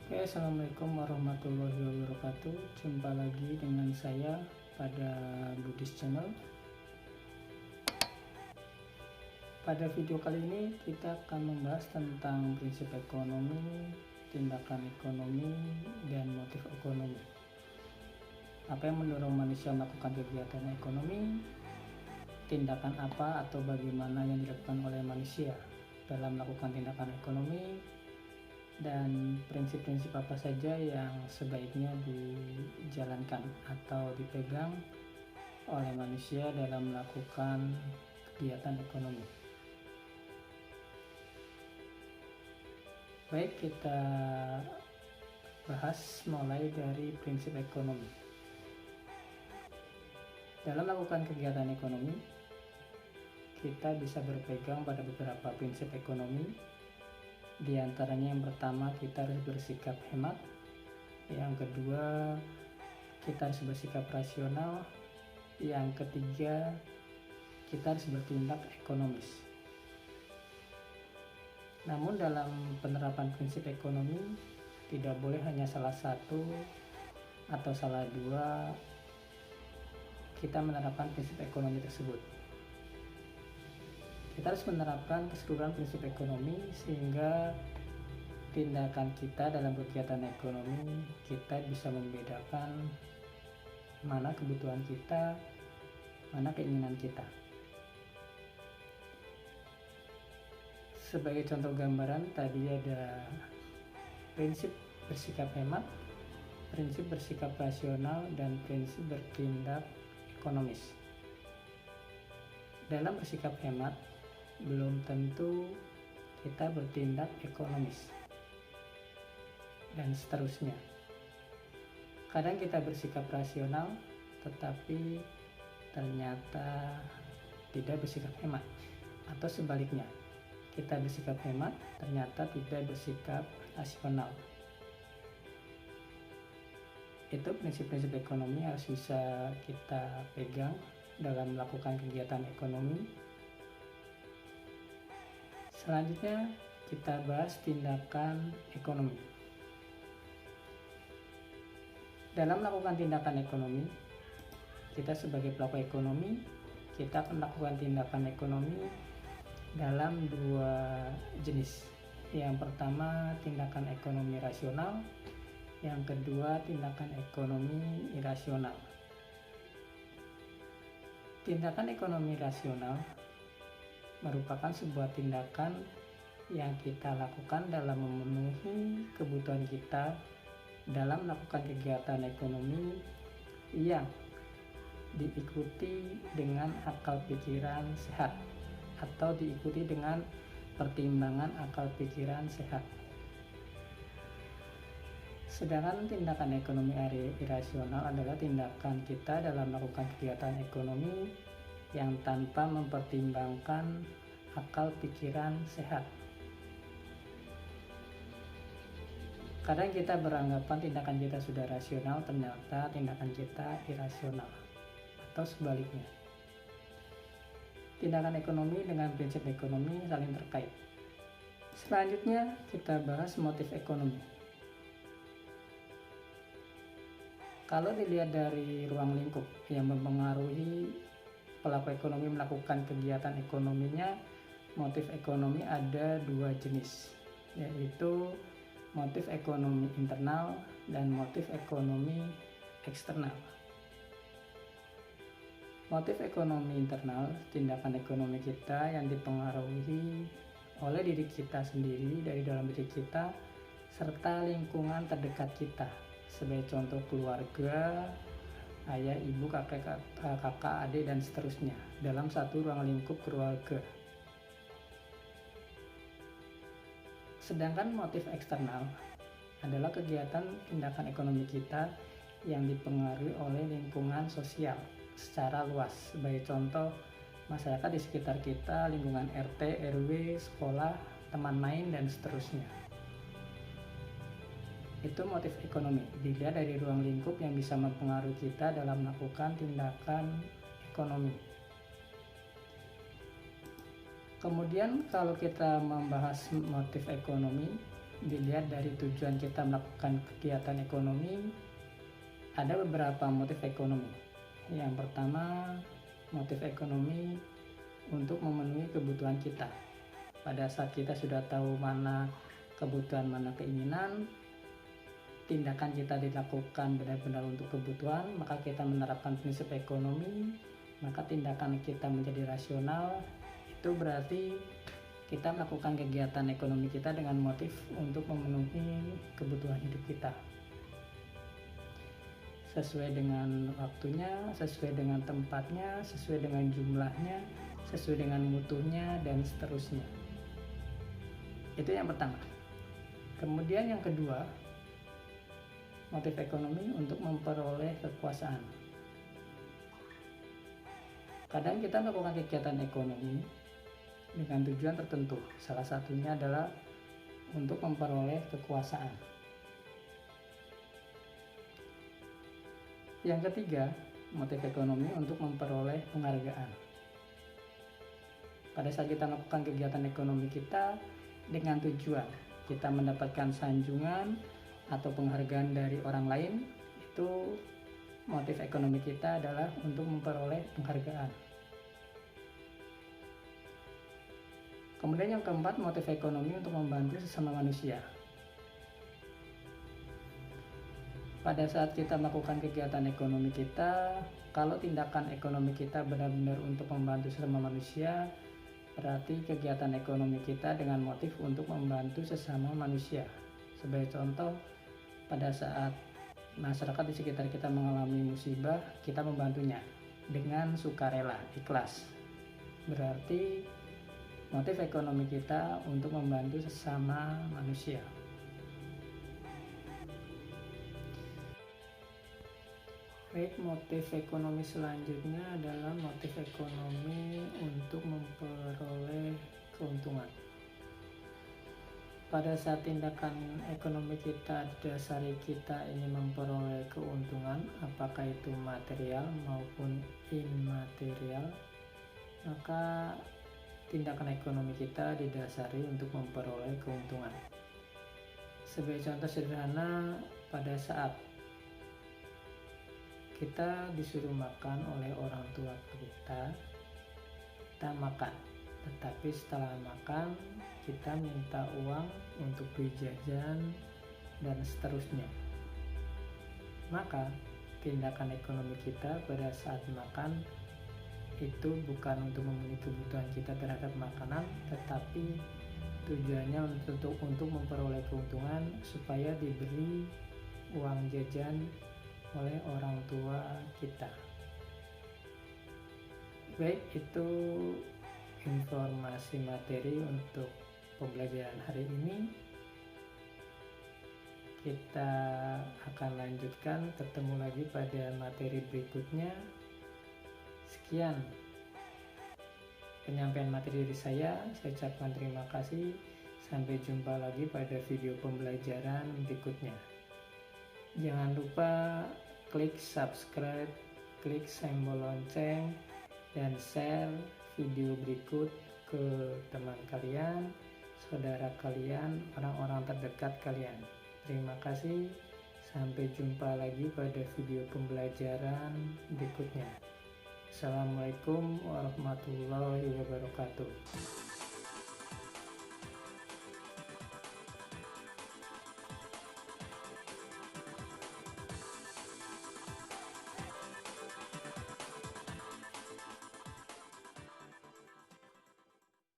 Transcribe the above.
Oke, Assalamualaikum warahmatullahi wabarakatuh. Jumpa lagi dengan saya pada Buddhist Channel. Pada video kali ini kita akan membahas tentang prinsip ekonomi, tindakan ekonomi, dan motif ekonomi. Apa yang mendorong manusia melakukan kegiatan ekonomi? Tindakan apa atau bagaimana yang dilakukan oleh manusia dalam melakukan tindakan ekonomi? Dan prinsip-prinsip apa saja yang sebaiknya dijalankan atau dipegang oleh manusia dalam melakukan kegiatan ekonomi. Baik, kita bahas mulai dari prinsip ekonomi. Dalam melakukan kegiatan ekonomi, kita bisa berpegang pada beberapa prinsip ekonomi. Di antaranya yang pertama, kita harus bersikap hemat. Yang kedua, kita harus bersikap rasional. Yang ketiga, kita harus bertindak ekonomis. Namun dalam penerapan prinsip ekonomi, tidak boleh hanya salah satu atau salah dua kita menerapkan prinsip ekonomi tersebut. Kita harus menerapkan keseluruhan prinsip ekonomi sehingga tindakan kita dalam kegiatan ekonomi kita bisa membedakan mana kebutuhan kita, mana keinginan kita. Sebagai contoh gambaran, tadi ada prinsip bersikap hemat, prinsip bersikap rasional, dan prinsip bertindak ekonomis. Dalam bersikap hemat, belum tentu kita bertindak ekonomis, dan seterusnya. Kadang kita bersikap rasional tetapi ternyata tidak bersikap hemat, atau sebaliknya, kita bersikap hemat ternyata tidak bersikap rasional. Itu prinsip-prinsip ekonomi harus bisa kita pegang dalam melakukan kegiatan ekonomi. Selanjutnya kita bahas tindakan ekonomi. Dalam melakukan tindakan ekonomi, kita sebagai pelaku ekonomi, kita akan melakukan tindakan ekonomi dalam dua jenis. Yang pertama, tindakan ekonomi rasional. Yang kedua, tindakan ekonomi irasional. Tindakan ekonomi rasional merupakan sebuah tindakan yang kita lakukan dalam memenuhi kebutuhan kita dalam melakukan kegiatan ekonomi yang diikuti dengan akal pikiran sehat atau diikuti dengan pertimbangan akal pikiran sehat. Sedangkan tindakan ekonomi irasional adalah tindakan kita dalam melakukan kegiatan ekonomi yang tanpa mempertimbangkan akal pikiran sehat. Kadang kita beranggapan tindakan kita sudah rasional, ternyata tindakan kita irasional, atau sebaliknya. Tindakan ekonomi dengan prinsip ekonomi saling terkait. Selanjutnya kita bahas motif ekonomi. Kalau dilihat dari ruang lingkup yang mempengaruhi pelaku ekonomi melakukan kegiatan ekonominya, motif ekonomi ada dua jenis, yaitu motif ekonomi internal dan motif ekonomi eksternal. Motif ekonomi internal, tindakan ekonomi kita yang dipengaruhi oleh diri kita sendiri, dari dalam diri kita, serta lingkungan terdekat kita, sebagai contoh keluarga, ayah, ibu, kakak, adik, dan seterusnya dalam satu ruang lingkup keluarga. Sedangkan motif eksternal adalah kegiatan tindakan ekonomi kita yang dipengaruhi oleh lingkungan sosial secara luas, sebagai contoh masyarakat di sekitar kita, lingkungan RT, RW, sekolah, teman main, dan seterusnya. Itu motif ekonomi, dilihat dari ruang lingkup yang bisa mempengaruhi kita dalam melakukan tindakan ekonomi. Kemudian kalau kita membahas motif ekonomi, dilihat dari tujuan kita melakukan kegiatan ekonomi, ada beberapa motif ekonomi. Yang pertama, motif ekonomi untuk memenuhi kebutuhan kita. Pada saat kita sudah tahu mana kebutuhan, mana keinginan, tindakan kita dilakukan benar-benar untuk kebutuhan, maka kita menerapkan prinsip ekonomi, maka tindakan kita menjadi rasional. Itu berarti kita melakukan kegiatan ekonomi kita dengan motif untuk memenuhi kebutuhan hidup kita. Sesuai dengan waktunya, sesuai dengan tempatnya, sesuai dengan jumlahnya, sesuai dengan mutunya, dan seterusnya. Itu yang pertama. Kemudian yang kedua, motif ekonomi untuk memperoleh kekuasaan. Kadang kita melakukan kegiatan ekonomi dengan tujuan tertentu. Salah satunya adalah untuk memperoleh kekuasaan. Yang ketiga, motif ekonomi untuk memperoleh penghargaan. Pada saat kita melakukan kegiatan ekonomi kita dengan tujuan kita mendapatkan sanjungan atau penghargaan dari orang lain, itu motif ekonomi kita adalah untuk memperoleh penghargaan. Kemudian yang keempat, motif ekonomi untuk membantu sesama manusia. Pada saat kita melakukan kegiatan ekonomi kita, kalau tindakan ekonomi kita benar-benar untuk membantu sesama manusia, berarti kegiatan ekonomi kita dengan motif untuk membantu sesama manusia. Sebagai contoh, pada saat masyarakat di sekitar kita mengalami musibah, kita membantunya dengan sukarela, ikhlas. Berarti motif ekonomi kita untuk membantu sesama manusia. Baik, motif ekonomi selanjutnya adalah motif ekonomi untuk memperoleh keuntungan. Pada saat tindakan ekonomi kita didasari kita ingin memperoleh keuntungan, apakah itu material maupun immaterial, maka tindakan ekonomi kita didasari untuk memperoleh keuntungan. Sebagai contoh sederhana, pada saat kita disuruh makan oleh orang tua kita makan. Tetapi setelah makan, kita minta uang untuk beli jajan dan seterusnya. Maka tindakan ekonomi kita pada saat makan itu bukan untuk memenuhi kebutuhan kita terhadap makanan, tetapi tujuannya untuk memperoleh keuntungan supaya diberi uang jajan oleh orang tua kita. Baik, itu informasi materi untuk pembelajaran hari ini. Kita akan lanjutkan, ketemu lagi pada materi berikutnya. Sekian penyampaian materi dari saya ucapkan terima kasih. Sampai jumpa lagi pada video pembelajaran berikutnya. Jangan lupa klik subscribe, klik simbol lonceng, dan share video berikut ke teman kalian, saudara kalian, orang-orang terdekat kalian. Terima kasih. Sampai jumpa lagi pada video pembelajaran berikutnya. Assalamualaikum warahmatullahi wabarakatuh.